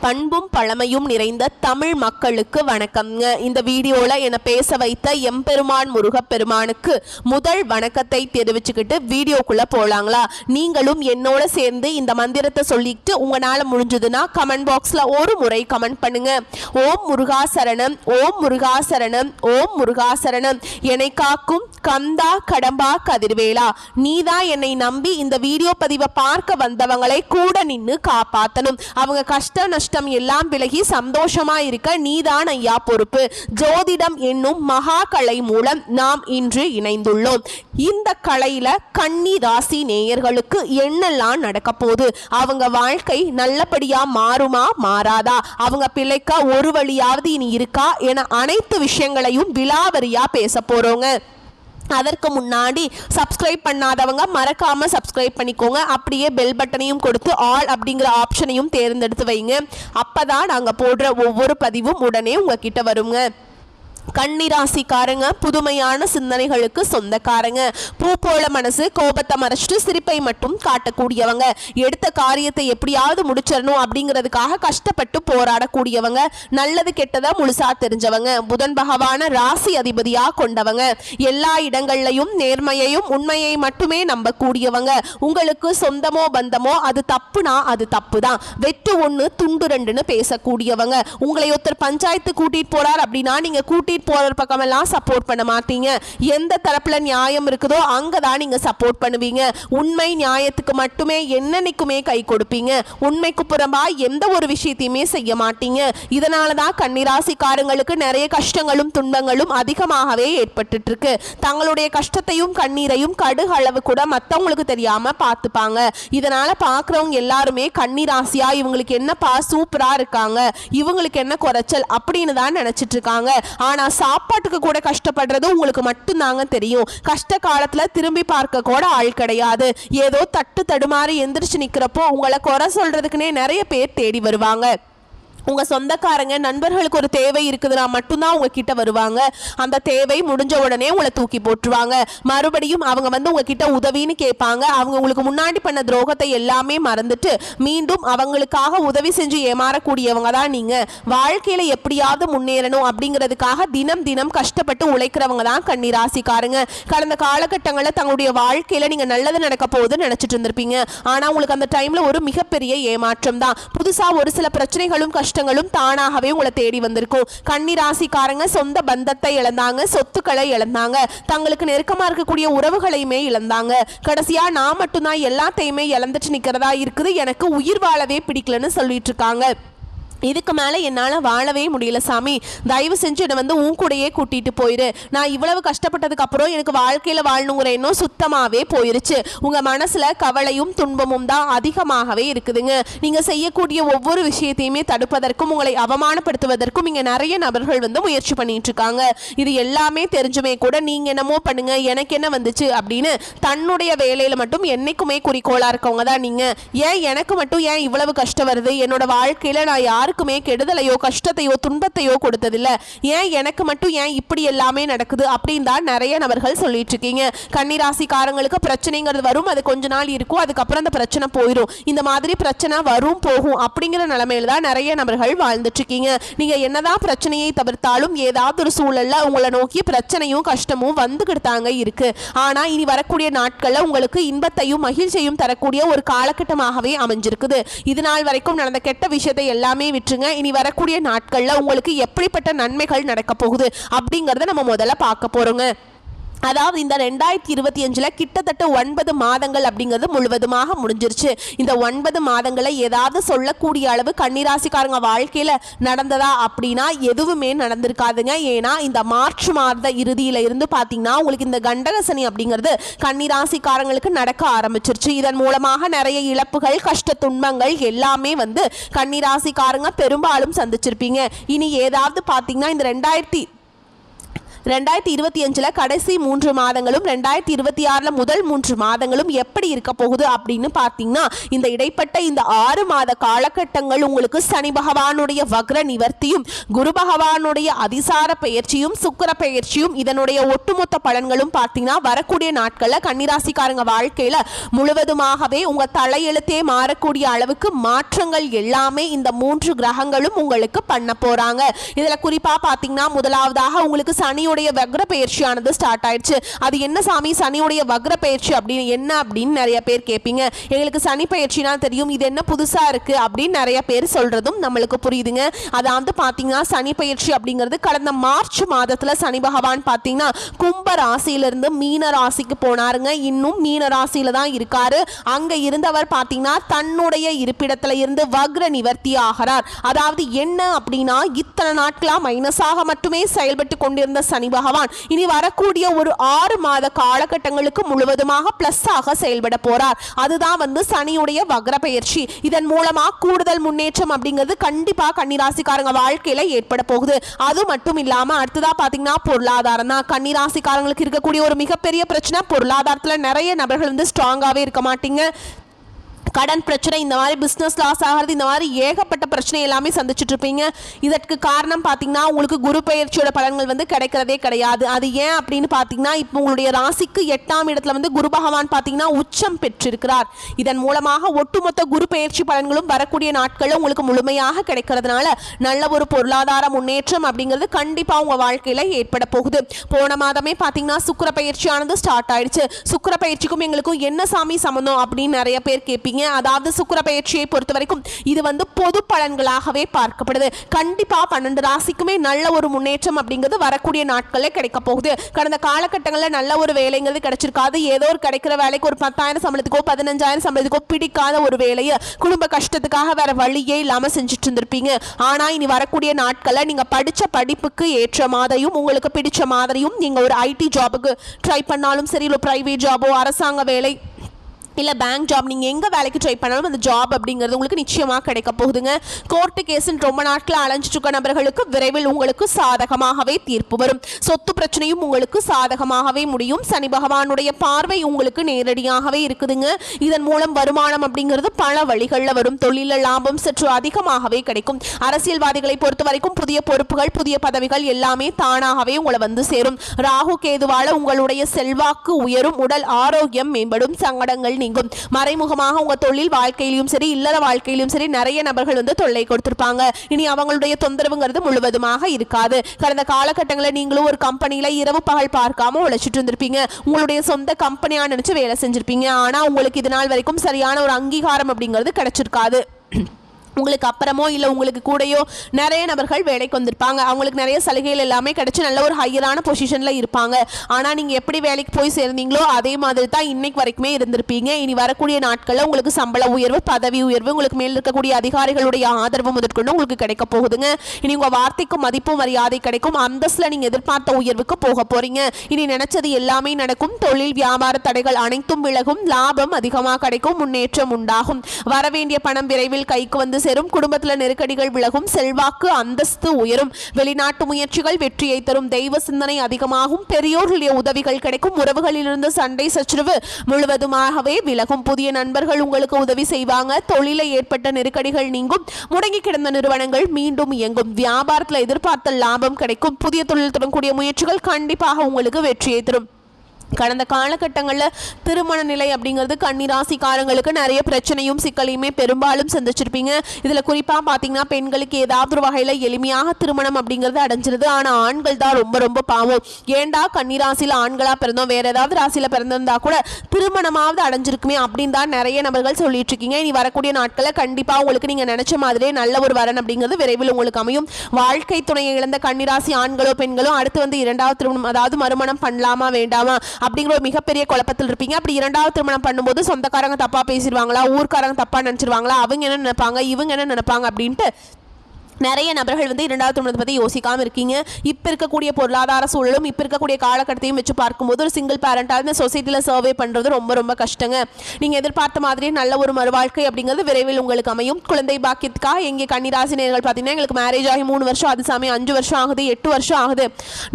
பண்பும் பழமையும் நிறைந்த தமிழ் மக்களுக்கு வணக்கம்ங்க. இந்த வீடியோல என்ன பேச வைத்த எம்பெருமான் முருகப்பெருமானுக்கு முதல் வணக்கத்தை தெரிவிச்சுக்கிட்டு வீடியோக்குள்ள போலாங்களா? நீங்களும் என்னோட சேர்ந்து இந்த மந்திரத்தை சொல்லிட்டு உங்களால முடிஞ்சதுன்னா கமெண்ட் பாக்ஸ்ல ஒரு முறை கமெண்ட் பண்ணுங்க. ஓம் முருகா சரணம், ஓம் முருகா சரணம், ஓம் முருகா சரணம். என்னை காக்கும் கந்தா கடம்பா கதிர்வேலா, நீதான் என்னை நம்பி இந்த வீடியோ பதிவை பார்க்க வந்தவங்களை கூட நின்னு காப்பாத்தணும். அவங்க கஷ்ட நஷ்டம் எல்லாம் விலகி சந்தோஷமா இருக்க நீதான் ஐயா பொறுப்பு. ஜோதிடம் என்னும் மகா கலை மூலம் நாம் இன்று இணைந்துள்ளோம். இந்த கலையில கன்னி ராசி நேயர்களுக்கு என்னெல்லாம் நடக்க போகுது, அவங்க வாழ்க்கை நல்லபடியா மாறுமா மாறாதா, அவங்க பிழைக்க ஒரு வழியாவது இனி இருக்கா என அனைத்து விஷயங்களையும் விலாவரியா பேச போறோங்க. அதற்கு முன்னாடி சப்ஸ்கிரைப் பண்ணாதவங்க மறக்காம சப்ஸ்கிரைப் பண்ணிக்கோங்க. அப்படியே பெல் பட்டனையும் கொடுத்து ஆல் அப்படிங்கிற ஆப்ஷனையும் தேர்ந்தெடுத்து வைங்க. அப்பதான் நாங்க போடுற ஒவ்வொரு பதிவும் உடனே உங்ககிட்ட வருங்க. கன்னிராசிக்காரங்க புதுமையான சிந்தனைகளுக்கு சொந்தக்காரங்க. பூ போல மனசு, கோபத்தை மறைச்சிட்டு சிரிப்பை மட்டும் காட்டக்கூடியவங்க. எடுத்த காரியத்தை எப்படியாவது முடிச்சிடணும் அப்படிங்கிறதுக்காக கஷ்டப்பட்டு போராடக்கூடியவங்க. நல்லது கெட்டதா முழுசா தெரிஞ்சவங்க. புதன் பகவான ராசி அதிபதியா கொண்டவங்க. எல்லா இடங்கள்லையும் நேர்மையையும் உண்மையை மட்டுமே நம்பக்கூடியவங்க. உங்களுக்கு சொந்தமோ பந்தமோ அது தப்புனா அது தப்பு தான். வெட்டு ஒன்று துண்டு ரெண்டுன்னு பேசக்கூடியவங்க. உங்களை ஒருத்தர் பஞ்சாயத்து கூட்டிட்டு போறார் அப்படின்னா நீங்க கூட்டிட்டு போற பக்கமெல்லாம் சப்போர்ட் பண்ண மாட்டீங்க. எந்த தரப்புல நியாயம் இருக்குதோ அங்கதான் நீங்க சப்போர்ட் பண்ணுவீங்க. உண்மை நியாயத்துக்கு மட்டுமே என்னன்னைக்குமே கை கொடுப்பீங்க. உண்மைக்கு புறம்பா எந்த ஒரு விஷயத்தையுமே செய்ய மாட்டீங்க. இதனாலதான் கன்னிராசிக்காரங்களுக்கு நிறைய கஷ்டங்களும் துன்பங்களும் அதிகமாகவே ஏற்பட்டு இருக்கு. தங்களுடைய கஷ்டத்தையும் கண்ணீரையும் கடுகு அளவு கூட மற்றவங்களுக்கு தெரியாம பார்த்துப்பாங்க. இதனால பாக்குறவங்க எல்லாருமே கன்னிராசியா இவங்களுக்கு என்னப்பா சூப்பரா இருக்காங்க, இவங்களுக்கு என்ன குறைச்சல் அப்படின்னு தான் நினைச்சிட்டு இருக்காங்க. ஆனா சாப்பாட்டுக்கு கூட கஷ்டப்படுறது உங்களுக்கு மட்டும்தாங்க தெரியும். கஷ்ட காலத்துல திரும்பி பார்க்க கூட ஆள் கிடையாது. ஏதோ தட்டு தடுமாறி எந்திரிச்சு நிக்கிறப்போ உங்களை குறை சொல்றதுக்குன்னே நிறைய பேர் தேடி வருவாங்க. உங்க சொந்தக்காரங்க நண்பர்களுக்கு ஒரு தேவை இருக்குதுன்னா மட்டும்தான் உங்ககிட்ட வருவாங்க. அந்த தேவை முடிஞ்ச உடனே உங்களை தூக்கி போட்டுருவாங்க. மறுபடியும் அவங்க வந்து உங்ககிட்ட உதவின்னு கேட்பாங்க. அவங்க உங்களுக்கு முன்னாடி பண்ண துரோகத்தை எல்லாமே மறந்துட்டு மீண்டும் அவங்களுக்காக உதவி செஞ்சு ஏமாறக்கூடியவங்க தான் நீங்க. வாழ்க்கையில எப்படியாவது முன்னேறணும் அப்படிங்கிறதுக்காக தினம் தினம் கஷ்டப்பட்டு உழைக்கிறவங்க தான் கன்னிராசிக்காரங்க. கடந்த காலகட்டங்களில் தங்களுடைய வாழ்க்கையில நீங்க நல்லது நடக்க போகுதுன்னு நினைச்சிட்டு இருந்திருப்பீங்க. ஆனா உங்களுக்கு அந்த டைம்ல ஒரு மிகப்பெரிய ஏமாற்றம் தான். புதுசா ஒரு சில பிரச்சனைகளும் கஷ்டங்களும் தானாகவே உங்களை தேடி வந்திருக்கும். கன்னிராசிக்காரங்க சொந்த பந்தத்தை இழந்தாங்க, சொத்துக்களை இழந்தாங்க, தங்களுக்கு நெருக்கமா இருக்கக்கூடிய உறவுகளையுமே இழந்தாங்க. கடைசியா நான் மட்டும்தான் எல்லாத்தையுமே இழந்துட்டு நிக்கிறதா இருக்குது, எனக்கு உயிர் வாழவே பிடிக்கலன்னு சொல்லிட்டு இருக்காங்க. இதுக்கு மேலே என்னால் வாழவே முடியல சாமி, தயவு செஞ்சு என்னை வந்து உன் கூடையே கூட்டிகிட்டு போயிரு. நான் இவ்வளவு கஷ்டப்பட்டதுக்கு அப்புறம் எனக்கு வாழ்க்கையில் வாழணுங்கிற எண்ணம் சுத்தமாகவே போயிருச்சு. உங்கள் மனசில் கவலையும் துன்பமும் தான் அதிகமாகவே இருக்குதுங்க. நீங்கள் செய்யக்கூடிய ஒவ்வொரு விஷயத்தையுமே தடுப்பதற்கும் உங்களை அவமானப்படுத்துவதற்கும் இங்கே நிறைய நபர்கள் வந்து முயற்சி பண்ணிட்டு இருக்காங்க. இது எல்லாமே தெரிஞ்சுமே கூட நீங்கள் என்னமோ பண்ணுங்க, எனக்கு என்ன வந்துச்சு அப்படின்னு தன்னுடைய வேலையில் மட்டும் என்னைக்குமே குறிக்கோளாக இருக்கவங்க தான் நீங்கள். ஏன் எனக்கு மட்டும் ஏன் இவ்வளவு கஷ்டம் வருது, என்னோட வாழ்க்கையில் நான் யாருக்குமே கெடுதலையோ கஷ்டத்தையோ துன்பத்தையோ கொடுத்ததில்லை, ஏன் எனக்கு மட்டும் ஏன் இப்படி எல்லாமே நடக்குது அப்படின்னு தான் நிறைய நபர்கள் சொல்லிட்டு இருக்கீங்க. கன்னிராசிக்காரங்களுக்கு பிரச்சனைங்கிறது வரும், அது கொஞ்ச நாள் இருக்கும், அதுக்கப்புறம் அந்த பிரச்சனை போயிடும். இந்த மாதிரி பிரச்சனை வரும் போகும் அப்படிங்கிற நிலைமையில தான் நிறைய நபர்கள் வாழ்ந்துட்டு இருக்கீங்க. நீங்க என்னதான் பிரச்சனையை தவிர்த்தாலும் ஏதாவது ஒரு சூழல்ல உங்களை நோக்கி பிரச்சனையும் கஷ்டமும் வந்துகிட்டாங்க இருக்கு. ஆனா இனி வரக்கூடிய நாட்கள்ல உங்களுக்கு இன்பத்தையும் மகிழ்ச்சியும் தரக்கூடிய ஒரு காலகட்டமாகவே அமைஞ்சிருக்குது. இது நாள் வரைக்கும் நடந்த கெட்ட விஷயத்தை எல்லாமே விட்டுருங்க. இனி வரக்கூடிய நாட்கள்ல உங்களுக்கு எப்படிப்பட்ட நன்மைகள் நடக்க போகுது அப்படிங்கறத நம்ம முதல்ல பார்க்க போறோங்க. அதாவது இந்த 2025 கிட்டத்தட்ட 9 மாதங்கள் அப்படிங்கிறது முழுவதுமாக முடிஞ்சிருச்சு. இந்த 9 மாதங்களை ஏதாவது சொல்லக்கூடிய அளவு கன்னிராசிக்காரங்க வாழ்க்கையில நடந்ததா அப்படின்னா எதுவுமே நடந்திருக்காதுங்க. ஏன்னா இந்த மார்ச் மாத இறுதியில இருந்து பார்த்தீங்கன்னா உங்களுக்கு இந்த கண்டகசனி அப்படிங்கிறது கன்னிராசிக்காரங்களுக்கு நடக்க ஆரம்பிச்சிருச்சு. இதன் மூலமாக நிறைய இழப்புகள், கஷ்ட துன்பங்கள் எல்லாமே வந்து கன்னிராசிக்காரங்க பெரும்பாலும் சந்திச்சிருப்பீங்க. இனி ஏதாவது பார்த்தீங்கன்னா இந்த 2025 கடைசி 3 மாதங்களும் 2026 முதல் 3 மாதங்களும் எப்படி இருக்க போகுது அப்படின்னு பார்த்தீங்கன்னா, இந்த இடைப்பட்ட இந்த 6 மாத காலகட்டங்கள் உங்களுக்கு சனி பகவானுடைய வக்ர நிவர்த்தியும் குரு பகவானுடைய அதிசார பெயர்ச்சியும் சுக்கிர பெயர்ச்சியும் இதனுடைய ஒட்டுமொத்த பலன்களும் பார்த்தீங்கன்னா வரக்கூடிய நாட்களில் கன்னிராசிக்காரங்க வாழ்க்கையில முழுவதுமாகவே உங்க தலையெழுத்தே மாறக்கூடிய அளவுக்கு மாற்றங்கள் எல்லாமே இந்த 3 கிரகங்களும் உங்களுக்கு பண்ண போறாங்க. இதுல குறிப்பா பார்த்தீங்கன்னா முதலாவதாக உங்களுக்கு சனியுடைய வக்ர பெயர்ச்சியானது ஸ்டார்ட் ஆயிடுச்சு. அது என்ன சாமி சனியுடைய வக்ர பெயர்ச்சி அப்படின்னு என்ன அப்படின்னு நிறைய பேர் கேட்பீங்க. எங்களுக்கு சனி பெயர்ச்சினா தெரியும், இது என்ன புதுசா இருக்கு அப்படின்னு நிறைய பேர் சொல்றதும் நம்மளுக்கு புரியுதுங்க. அதாவது பாத்தீங்கன்னா சனி பெயர்ச்சி அப்படிங்கிறது கடந்த மார்ச் மாதத்துல சனி பகவான் பாத்தீங்கன்னா கும்ப ராசியிலிருந்து மீன ராசிக்கு போனாருங்க. இன்னும் மீன ராசியில தான் இருக்காரு. அங்க இருந்தவர் பாத்தீங்கன்னா தன்னுடைய இருப்பிடத்துல இருந்து வக்ர நிவர்த்தி ஆகிறார். அதாவது என்ன அப்படின்னா இத்தனை நாட்களா மைனஸாக மட்டுமே செயல்பட்டு கொண்டிருந்த சனி பகவான் இனி வரக்கூடிய ஒரு 6 மாத காலகட்டங்களுக்கு முழுவதுமாக பிளஸ் ஆக செயல்பட போறார். அதுதான் வந்து சனியுடைய வக்ர பெயர்ச்சி. இதன் மூலமா கூடுதல் முன்னேற்றம் அப்படிங்கிறது கண்டிப்பா கன்னிராசிக்காரங்க வாழ்க்கையில ஏற்பட போகுது. அது மட்டும் இல்லாம அடுத்ததா பாத்தீங்கன்னா பொருளாதாரம் தான். கன்னிராசிக்காரங்களுக்கு இருக்கக்கூடிய ஒரு மிகப்பெரிய பிரச்சனை பொருளாதாரத்துல நிறைய நபர்கள் வந்து ஸ்ட்ராங்காவே இருக்க மாட்டீங்க. கடன் பிரச்சனை, இந்த மாதிரி பிஸ்னஸ் லாஸ் ஆகிறது, இந்த மாதிரி ஏகப்பட்ட பிரச்சனை எல்லாமே சந்திச்சுட்டு இருப்பீங்க. இதற்கு காரணம் பார்த்தீங்கன்னா உங்களுக்கு குரு பெயர்ச்சியோட பலன்கள் வந்து கிடைக்கிறதே கிடையாது. அது ஏன் அப்படின்னு பார்த்தீங்கன்னா இப்போ உங்களுடைய ராசிக்கு 8ஆம் இடத்துல வந்து குரு பகவான் பார்த்தீங்கன்னா உச்சம் பெற்றிருக்கிறார். இதன் மூலமாக ஒட்டுமொத்த குரு பெயர்ச்சி பலன்களும் வரக்கூடிய நாட்களில் உங்களுக்கு முழுமையாக கிடைக்கிறதுனால நல்ல ஒரு பொருளாதார முன்னேற்றம் அப்படிங்கிறது கண்டிப்பாக உங்கள் வாழ்க்கையில் ஏற்பட போகுது. போன மாதமே பார்த்தீங்கன்னா சுக்கிர பயிற்சியானது ஸ்டார்ட் ஆயிடுச்சு. சுக்கிர பயிற்சிக்கும் எங்களுக்கும் என்ன சாமி சம்பந்தம் அப்படின்னு நிறைய பேர் கேட்பீங்க. அதாவது சுக்கிர பெயர்ச்சியை பொறுத்த வரைக்கும் இது வந்து பொது பலன்களாகவே பார்க்கப்படுது. கண்டிப்பா 12 ராசிக்குமே நல்ல ஒரு முன்னேற்றம் அப்படிங்கிறது வரக்கூடிய நாட்களில் கிடைக்க போகுது. கடந்த காலகட்டங்களில் நல்ல ஒரு வேலைங்கிறது கிடைச்சிருக்காது. ஏதோ ஒரு கிடைக்கிற வேலைக்கு ஒரு 10,000 சம்பளத்துக்கோ 15,000 சம்பளத்துக்கோ பிடிக்காத ஒரு வேலையை குடும்ப கஷ்டத்துக்காக வேற வழியே இல்லாம செஞ்சுட்டு இருந்திருப்பீங்க. ஆனா இனி வரக்கூடிய நாட்களில் நீங்க படிச்ச படிப்புக்கு ஏற்ற மாதிரியும் உங்களுக்கு பிடிச்ச மாதிரியும் நீங்க ஒரு ஐடி ஜாபுக்கு ட்ரை பண்ணாலும் சரி, இல்லை பிரைவேட் ஜாபோ அரசாங்க வேலை இல்லை பேங்க் ஜாப், நீங்கள் எங்கே வேலைக்கு ட்ரை பண்ணாலும் அந்த ஜாப் அப்படிங்கிறது உங்களுக்கு நிச்சயமாக கிடைக்க போகுதுங்க. கோர்ட்டு கேஸுன்னு ரொம்ப நாட்கள் அலைஞ்சிட்டு இருக்க நபர்களுக்கு விரைவில் உங்களுக்கு சாதகமாகவே தீர்ப்பு வரும். சொத்து பிரச்சனையும் உங்களுக்கு சாதகமாகவே முடியும். சனி பகவானுடைய பார்வை உங்களுக்கு நேரடியாகவே இருக்குதுங்க. இதன் மூலம் வருமானம் அப்படிங்கிறது பல வழிகளில் வரும். தொழில லாபம் சற்று அதிகமாகவே கிடைக்கும். அரசியல்வாதிகளை பொறுத்த வரைக்கும் புதிய பொறுப்புகள் புதிய பதவிகள் எல்லாமே தானாகவே உங்களை வந்து சேரும். ராகு கேதுவால உங்களுடைய செல்வாக்கு உயரும். உடல் ஆரோக்கியம் மேம்படும். சங்கடங்கள் மறைமுகமாக உங்க தொழில் வாழ்க்கையிலும் சரி இல்லற வாழ்க்கையிலும் சரி நிறைய நபர்கள் வந்து தொல்லை கொடுத்திருப்பாங்க. இனி அவங்களுடைய தொந்தரவுங்கிறது முழுவதுமாக இருக்காது. கடந்த காலகட்டங்களில் நீங்களும் ஒரு கம்பெனியில இரவு பகல் பார்க்காம உழைச்சிட்டு இருந்திருப்பீங்க. உங்களுடைய சொந்த கம்பெனியா நினைச்சு வேலை செஞ்சிருப்பீங்க. ஆனா உங்களுக்கு இது நாள் வரைக்கும் சரியான ஒரு அங்கீகாரம் அப்படிங்கிறது கிடைச்சிருக்காது. உங்களுக்கு அப்புறமோ இல்லை உங்களுக்கு கூடயோ நிறைய நபர்கள் வேலைக்கு வந்திருப்பாங்க. அவங்களுக்கு நிறைய சலுகைகள் எல்லாமே கிடைச்சி நல்ல ஒரு ஹையரான பொசிஷனில் இருப்பாங்க. ஆனால் நீங்கள் எப்படி வேலைக்கு போய் சேர்ந்தீங்களோ அதே மாதிரி தான் இன்னைக்கு வரைக்குமே இருந்திருப்பீங்க. இனி வரக்கூடிய நாட்களில் உங்களுக்கு சம்பள உயர்வு பதவி உயர்வு உங்களுக்கு மேல் இருக்கக்கூடிய அதிகாரிகளுடைய ஆதரவு முதற்கொண்டு உங்களுக்கு கிடைக்க போகுதுங்க. இனி உங்கள் வார்த்தைக்கும் மதிப்பு மரியாதை கிடைக்கும். அந்தஸ்தில் நீங்கள் எதிர்பார்த்த உயர்வுக்கு போக போறீங்க. இனி நினைச்சது எல்லாமே நடக்கும். தொழில் வியாபார தடைகள் அனைத்தும் விலகும். லாபம் அதிகமாக கிடைக்கும். முன்னேற்றம் உண்டாகும். வரவேண்டிய பணம் விரைவில் கைக்கு வந்து சேரும். குடும்பத்தில் நெருக்கடிகள் விலகும். செல்வாக்கு அந்தஸ்து உயரும். வெளிநாட்டு முயற்சிகள் வெற்றியை தரும். தெய்வ சிந்தனை அதிகமாகும். பெரியோர்களுடைய உதவிகள் கிடைக்கும். உறவுகளிலிருந்து சண்டை சச்சரவு முழுவதுமாகவே விலகும். புதிய நண்பர்கள் உங்களுக்கு உதவி செய்வாங்க. தொழிலை ஏற்பட்ட நெருக்கடிகள் நீங்கும். முடங்கி கிடந்த நிறுவனங்கள் மீண்டும் இயங்கும். வியாபாரத்தில் எதிர்பார்த்த லாபம் கிடைக்கும். புதிய தொழில் தொடங்கக்கூடிய முயற்சிகள் கண்டிப்பாக உங்களுக்கு வெற்றியை தரும். கடந்த காலகட்டங்களில் திருமண நிலை அப்படிங்கிறது கன்னிராசிக்காரங்களுக்கு நிறைய பிரச்சனையும் சிக்கலையுமே பெரும்பாலும் சந்திச்சிருப்பீங்க. இதில் குறிப்பாக பார்த்தீங்கன்னா பெண்களுக்கு ஏதாவது ஒரு வகையில் எளிமையாக திருமணம் அப்படிங்கிறது அடைஞ்சிருது. ஆனால் ஆண்கள் தான் ரொம்ப ரொம்ப பாவம். ஏண்டா கன்னிராசியில் ஆண்களாக பிறந்தோம், வேற ஏதாவது ராசியில் பிறந்திருந்தா கூட திருமணமாவது அடைஞ்சிருக்குமே அப்படின்னு தான் நிறைய நபர்கள் சொல்லிட்டு இருக்கீங்க. இனி வரக்கூடிய நாட்களில் கண்டிப்பாக உங்களுக்கு நீங்கள் நினைச்ச மாதிரியே நல்ல ஒரு வரன் அப்படிங்கிறது விரைவில் உங்களுக்கு அமையும். வாழ்க்கை துணையை இழந்த கன்னிராசி ஆண்களோ பெண்களோ அடுத்து வந்து 2வது திருமணம் அதாவது மறுமணம் பண்ணலாமா வேண்டாமா அப்படிங்கிற ஒரு மிகப்பெரிய குழப்பத்தில் இருப்பீங்க. அப்படி 2வது திருமணம் பண்ணும்போது சொந்தக்காரங்க தப்பா பேசிடுவாங்களா, ஊர்க்காரங்க தப்பா நினைச்சிருவாங்களா, அவங்க என்ன நினைப்பாங்க இவங்க என்ன நினைப்பாங்க அப்படின்ட்டு நிறைய நபர்கள் வந்து இரண்டாவது திருமணத்தை பற்றி யோசிக்காமல் இருக்கீங்க. இப்போ இருக்கக்கூடிய பொருளாதார சூழலும் இப்போ இருக்கக்கூடிய காலகட்டத்தையும் வச்சு பார்க்கும்போது ஒரு சிங்கிள் பேரண்டாக இந்த சொசைட்டியில் சர்வே பண்ணுறது ரொம்ப ரொம்ப கஷ்டங்க. நீங்கள் எதிர்பார்த்த மாதிரியே நல்ல ஒரு மறுவாழ்க்கை அப்படிங்கிறது விரைவில் உங்களுக்கு அமையும். குழந்தை பாக்கியத்துக்காக எங்கே கன்னிராசி நேயர்கள் பார்த்தீங்கன்னா எங்களுக்கு மேரேஜ் ஆகி 3 வருஷம், அது சாமி 5 வருஷம் ஆகுது, 8 வருஷம் ஆகுது,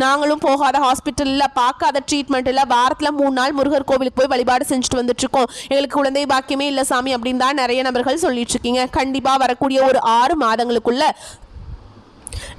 நாங்களும் போகாத ஹாஸ்பிட்டலில் பார்க்காத ட்ரீட்மெண்ட் இல்லை, வாரத்தில் 3 நாள் முருகர் கோவிலுக்கு போய் வழிபாடு செஞ்சுட்டு வந்துட்டு இருக்கோம், எங்களுக்கு குழந்தை பாக்கியமே இல்லை சாமி அப்படின்னு தான் நிறைய நபர்கள் சொல்லிட்டு இருக்கீங்க. கண்டிப்பாக வரக்கூடிய ஒரு 6 மாதங்களுக்குள்ள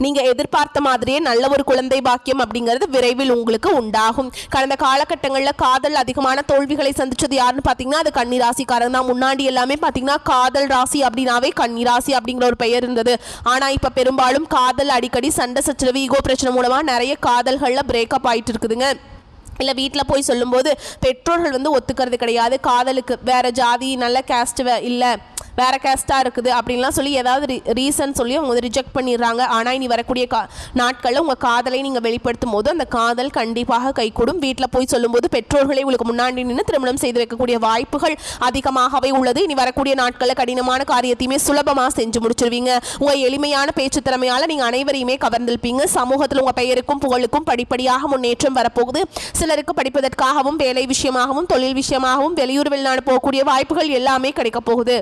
நீங்க எதிர்பார்த்த மாதிரியே நல்ல ஒரு குழந்தை பாக்கியம் அப்படிங்கிறது விரைவில் உங்களுக்கு உண்டாகும். கடந்த காலகட்டங்களில் காதல் அதிகமான தோல்விகளை சந்திச்சது யாருன்னு பார்த்தீங்கன்னா அது கன்னிராசிக்காரங்க தான். முன்னாடி எல்லாமே பார்த்தீங்கன்னா காதல் ராசி அப்படின்னாவே கன்னிராசி அப்படிங்கிற ஒரு பெயர் இருந்தது. ஆனால் இப்போ பெரும்பாலும் காதல் அடிக்கடி சண்டை சச்சரவு ஈகோ பிரச்சனை மூலமாக நிறைய காதல்களில் பிரேக்கப் ஆகிட்டு இருக்குதுங்க. இல்லை வீட்டில் போய் சொல்லும்போது பெற்றோர்கள் வந்து ஒத்துக்கிறது கிடையாது, காதலுக்கு வேறு ஜாதி நல்ல கேஸ்ட் இல்லை வேறு கேஸ்ட்டாக இருக்குது அப்படின்லாம் சொல்லி ஏதாவது ரீசன் சொல்லி அவங்க ரிஜெக்ட் பண்ணிடுறாங்க. ஆனால் இனி வரக்கூடிய நாட்களில் உங்கள் காதலை நீங்கள் வெளிப்படுத்தும் போது அந்த காதல் கண்டிப்பாக கைகூடும். வீட்டில் போய் சொல்லும்போது பெற்றோர்களை உங்களுக்கு முன்னாடி நின்று திருமணம் செய்து வைக்கக்கூடிய வாய்ப்புகள் அதிகமாகவே உள்ளது. இனி வரக்கூடிய நாட்களில் கடினமான காரியத்தையுமே சுலபமாக செஞ்சு முடிச்சிருவீங்க. உங்கள் எளிமையான பேச்சு திறமையால் நீங்கள் அனைவரையுமே கவர்ந்திருப்பீங்க. சமூகத்தில் உங்கள் பெயருக்கும் புகழுக்கும் படிப்படியாக முன்னேற்றம் வரப்போகுது. சிலருக்கு படிப்பதற்காகவும் வேலை விஷயமாகவும் தொழில் விஷயமாகவும் வெளியூர் வெளிநாடு போகக்கூடிய வாய்ப்புகள் எல்லாமே கிடைக்க போகுது.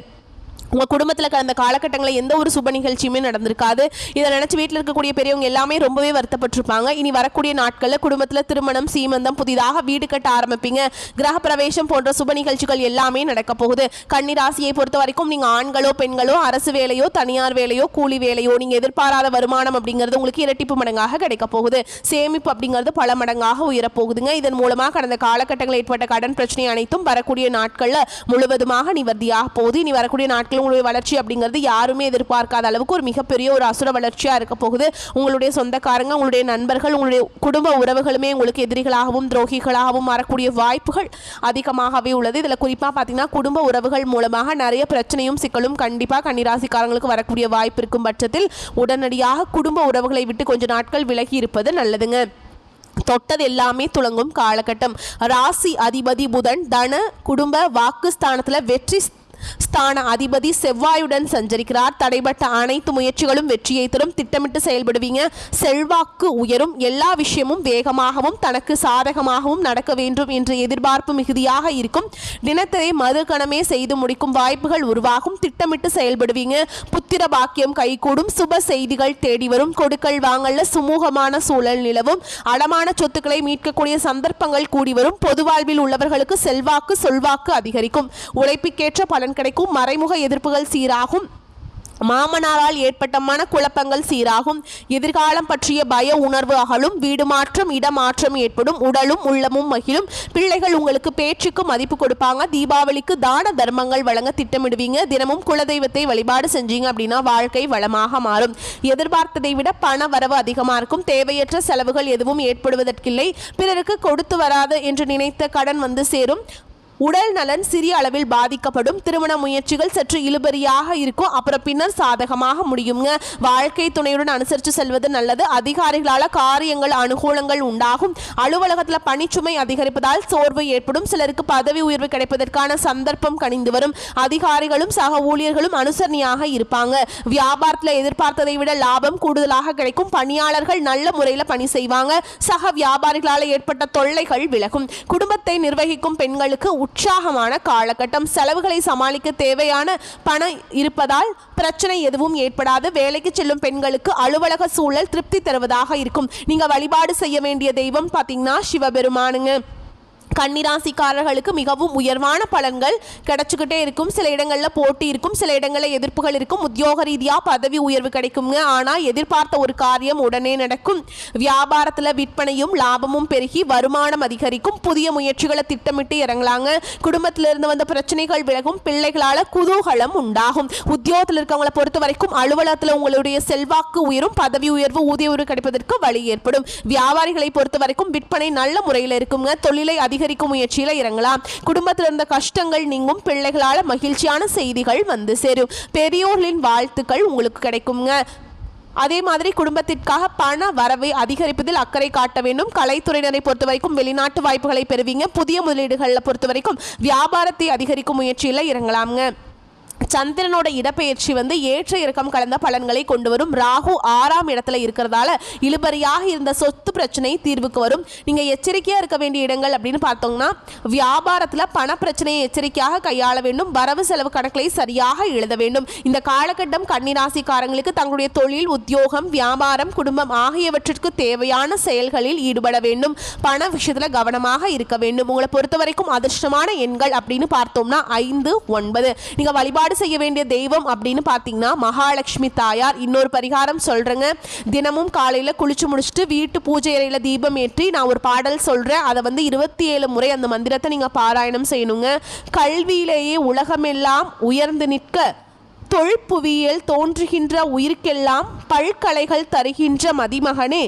உங்கள் குடும்பத்தில் கடந்த காலகட்டங்களில் எந்த ஒரு சுப நிகழ்ச்சியுமே நடந்திருக்காது. இதை நினச்சி வீட்டில் இருக்கக்கூடிய பெரியவங்க எல்லாமே ரொம்பவே வருத்தப்பட்டிருப்பாங்க. இனி வரக்கூடிய நாட்களில் குடும்பத்தில் திருமணம், சீமந்தம், புதிதாக வீடு கட்ட ஆரம்பிப்பீங்க. கிரக பிரவேசம் போன்ற சுப நிகழ்ச்சிகள் எல்லாமே நடக்க போகுது. கன்னிராசியை பொறுத்த வரைக்கும் நீங்கள் ஆண்களோ பெண்களோ அரசு வேலையோ தனியார் வேலையோ கூலி வேலையோ நீங்கள் எதிர்பாராத வருமானம் அப்படிங்கிறது உங்களுக்கு இரட்டிப்பு மடங்காக கிடைக்க போகுது. சேமிப்பு அப்படிங்கிறது பல மடங்காக உயரப்போகுதுங்க. இதன் மூலமாக கடந்த காலகட்டங்களில் ஏற்பட்ட கடன் பிரச்சனை அனைத்தும் வரக்கூடிய நாட்களில் முழுவதுமாக நிவர்த்தியாக போகுது. இனி வரக்கூடிய நாட்கள் உங்களுடைய வளர்ச்சி அப்படிங்கிறது யாருமே எதிர்பார்க்காத அளவுக்கு ஒரு மிகப்பெரிய ஒரு அசுர வளர்ச்சியாக இருக்க போகுது. உங்களுடைய சொந்தக்காரங்க, உங்களுடைய நண்பர்கள், உங்களுடைய குடும்ப உறவுகளுமே உங்களுக்கு எதிரிகளாகவும் துரோகிகளாகவும் மாறக்கூடிய வாய்ப்புகள் அதிகமாகவே உள்ளது. இதில் குறிப்பாக பார்த்தீங்கன்னா குடும்ப உறவுகள் மூலமாக நிறைய பிரச்சனையும் சிக்கலும் கண்டிப்பாக கன்னிராசிக்காரங்களுக்கு வரக்கூடிய வாய்ப்பு இருக்கும் பட்சத்தில் உடனடியாக குடும்ப உறவுகளை விட்டு கொஞ்ச நாட்கள் விலகி இருப்பது நல்லதுங்க. தொட்டது எல்லாமே துளங்கும் காலகட்டம். ராசி அதிபதி புதன் தன குடும்ப வாக்குஸ்தானத்தில் வெற்றி ஸ்தான அதிபதி செவ்வாயுடன் சஞ்சரிக்கிறார். தடைபட்ட அனைத்து முயற்சிகளும் வெற்றியை தரும். திட்டமிட்டு செயல்படுவீங்க. செல்வாக்கு உயரும். எல்லா விஷயமும் வேகமாகவும் தனக்கு சாதகமாகவும் நடக்க வேண்டும் என்ற எதிர்பார்ப்பு மிகுதியாக இருக்கும். தினத்திலே மறுகணமே செய்து முடிக்கும் வாய்ப்புகள் உருவாகும். திட்டமிட்டு செயல்படுவீங்க. புத்திர பாக்கியம் கைகூடும். சுப செய்திகள் தேடி வரும். கொடுக்கல் வாங்கல்ல சுமூகமான சூழல் நிலவும். அடமான சொத்துக்களை மீட்கக்கூடிய சந்தர்ப்பங்கள் கூடி வரும். பொது வாழ்வில் உள்ளவர்களுக்கு செல்வாக்கு சொல்வாக்கு அதிகரிக்கும். உழைப்புக்கேற்ற பலன் கிடைக்கும். மறைமுக எதிர்ப்புகள் சீராகும். மாமனாரால் ஏற்பட்ட மனக்குழப்பங்கள் சீராகும். எதிர்காலம் பற்றிய பய உணர்வு அகலும். வீடு மாற்றம் இடமாற்றம் ஏற்படும். உடலும் உள்ளமும் மகிழும். பிள்ளைகள் உங்களுக்கு பேச்சுக்கு மதிப்பு கொடுப்பாங்க. தீபாவளிக்கு தான தர்மங்கள் வழங்க திட்டமிடுவீங்க. தினமும் குலதெய்வத்தை வழிபாடு செஞ்சீங்க அப்படின்னா வாழ்க்கை வளமாக மாறும். எதிர்பார்த்ததை விட பண வரவு அதிகமாக இருக்கும். தேவையற்ற செலவுகள் எதுவும் ஏற்படுவதற்கில்லை. பிறருக்கு கொடுத்து வராது என்று நினைத்த கடன் வந்து சேரும். உடல் நலன் சிறிய அளவில் பாதிக்கப்படும். திருமண முயற்சிகள் சற்று இழுபறியாக இருக்கும். அப்புறம் பின்னர் சாதகமாக முடியுங்க. வாழ்க்கை துணையுடன் அனுசரித்து செல்வது நல்லது. அதிகாரிகளால் காரியங்கள் அனுகூலங்கள் உண்டாகும். அலுவலகத்தில் பணிச்சுமை அதிகரிப்பதால் சோர்வு ஏற்படும். சிலருக்கு பதவி உயர்வு கிடைப்பதற்கான சந்தர்ப்பம் கனிந்து வரும். அதிகாரிகளும் சக ஊழியர்களும் அனுசரணையாக இருப்பாங்க. வியாபாரத்தில் எதிர்பார்த்ததை விட லாபம் கூடுதலாக கிடைக்கும். பணியாளர்கள் நல்ல முறையில் பணி செய்வாங்க. சக வியாபாரிகளால் ஏற்பட்ட தொல்லைகள் விலகும். குடும்பத்தை நிர்வகிக்கும் பெண்களுக்கு உற்சாகமான காலகட்டம். செலவுகளை சமாளிக்க தேவையான பணம் இருப்பதால் பிரச்சனை எதுவும் ஏற்படாது. வேலைக்கு செல்லும் பெண்களுக்கு அலுவலக சூழல் திருப்தி தருவதாக இருக்கும். நீங்க வழிபாடு செய்ய வேண்டிய தெய்வம் பார்த்தீங்கன்னா சிவபெருமானுங்க. கன்னிராசிக்காரர்களுக்கு மிகவும் உயர்வான பலன்கள் கிடைச்சிக்கிட்டே இருக்கும். சில இடங்களில் போட்டி இருக்கும், சில இடங்களில் எதிர்ப்புகள் இருக்கும். உத்தியோக ரீதியாக பதவி உயர்வு கிடைக்குங்க. ஆனால் எதிர்பார்த்த ஒரு காரியம் உடனே நடக்கும். வியாபாரத்தில் விற்பனையும் லாபமும் பெருகி வருமானம் அதிகரிக்கும். புதிய முயற்சிகளை திட்டமிட்டு இறங்கலாங்க. குடும்பத்திலிருந்து வந்த பிரச்சனைகள் விலகும். பிள்ளைகளால் குதூகலம் உண்டாகும். உத்தியோகத்தில் இருக்கவங்களை பொறுத்த வரைக்கும் அலுவலகத்தில் உங்களுடைய செல்வாக்கு உயரும். பதவி உயர்வு ஊதிய உயர்வு கிடைப்பதற்கு வழி ஏற்படும். வியாபாரிகளை பொறுத்த வரைக்கும் விற்பனை நல்ல முறையில் இருக்குங்க. தொழிலை அதிகரிக்கும் முயற்சியில் இறங்கலாம். குடும்பத்தில் இருந்த கஷ்டங்கள் நீங்கும். பிள்ளைகளால் மகிழ்ச்சியான செய்திகள் வந்து சேரும். பெரியோர்களின் வாழ்த்துக்கள் உங்களுக்கு கிடைக்குங்க. அதே மாதிரி குடும்பத்திற்காக பண வரவை அதிகரிப்பதில் அக்கறை காட்ட வேண்டும். கலைத்துறையினரை பொறுத்த வரைக்கும் வெளிநாட்டு வாய்ப்புகளை பெறுவீங்க. புதிய முதலீடுகளை பொறுத்த வரைக்கும் வியாபாரத்தை அதிகரிக்கும் முயற்சியில் இறங்கலாம்ங்க. சந்திரனோட இடப்பெயர்ச்சி வந்து ஏற்ற இறக்கம் கலந்த பலன்களை கொண்டு வரும். ராகு 6ஆம் இடத்துல இருக்கிறதால இழுபறியாக இருந்த சொத்து பிரச்சனை தீர்வுக்கு வரும். நீங்க எச்சரிக்கையா இருக்க வேண்டிய இடங்கள் அப்படின்னு பார்த்தோம்னா வியாபாரத்துல பண பிரச்சனையை எச்சரிக்கையாக கையாள வேண்டும். வரவு செலவு கணக்குகளை சரியாக எழுத வேண்டும். இந்த காலகட்டம் கன்னிராசிக்காரங்களுக்கு தங்களுடைய தொழில், உத்தியோகம், வியாபாரம், குடும்பம் ஆகியவற்றிற்கு தேவையான செயல்களில் ஈடுபட வேண்டும். பண விஷயத்துல கவனமாக இருக்க வேண்டும். உங்களை பொறுத்த வரைக்கும் அதிர்ஷ்டமான எண்கள் அப்படின்னு பார்த்தோம்னா 5, 9. நீங்க வழிபாடு செய்ய வேண்டிய தெய்வம் அப்படின்னு பார்த்தீங்கன்னா மகாலட்சுமி தாயார். இன்னொரு பரிகாரம் சொல்றேங்க. தினமும் காலையில குளிச்சு முடிச்சுட்டு வீட்டு பூஜை அறையில தீபம் ஏற்றி நான் ஒரு பாடல் சொல்றேன். அதை வந்து 27 முறை அந்த மந்திரத்தை நீங்க பாராயணம் செய்யணுங்க. கல்வியிலேயே உலகமெல்லாம் உயர்ந்து நிற்க தொல்புவியல் தோன்றுகின்ற உயிர்க்கெல்லாம் பல்கலைகள் தருகின்ற மதிமகனே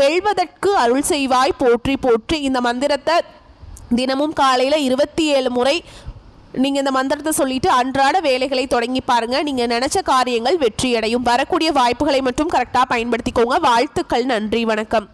வெல்வதற்கு அருள் செய்வாய் போற்றி போற்றி. இந்த மந்திரத்தை தினமும் காலையில் 27 முறை நீங்கள் இந்த மந்திரத்தை சொல்லிட்டு அன்றாட வேலைகளை தொடங்கி பாருங்கள். நீங்கள் நினச்ச காரியங்கள் வெற்றியடையும். வரக்கூடிய வாய்ப்புகளை மட்டும் கரெக்டாக பயன்படுத்திக்கோங்க. வாழ்த்துக்கள். நன்றி. வணக்கம்.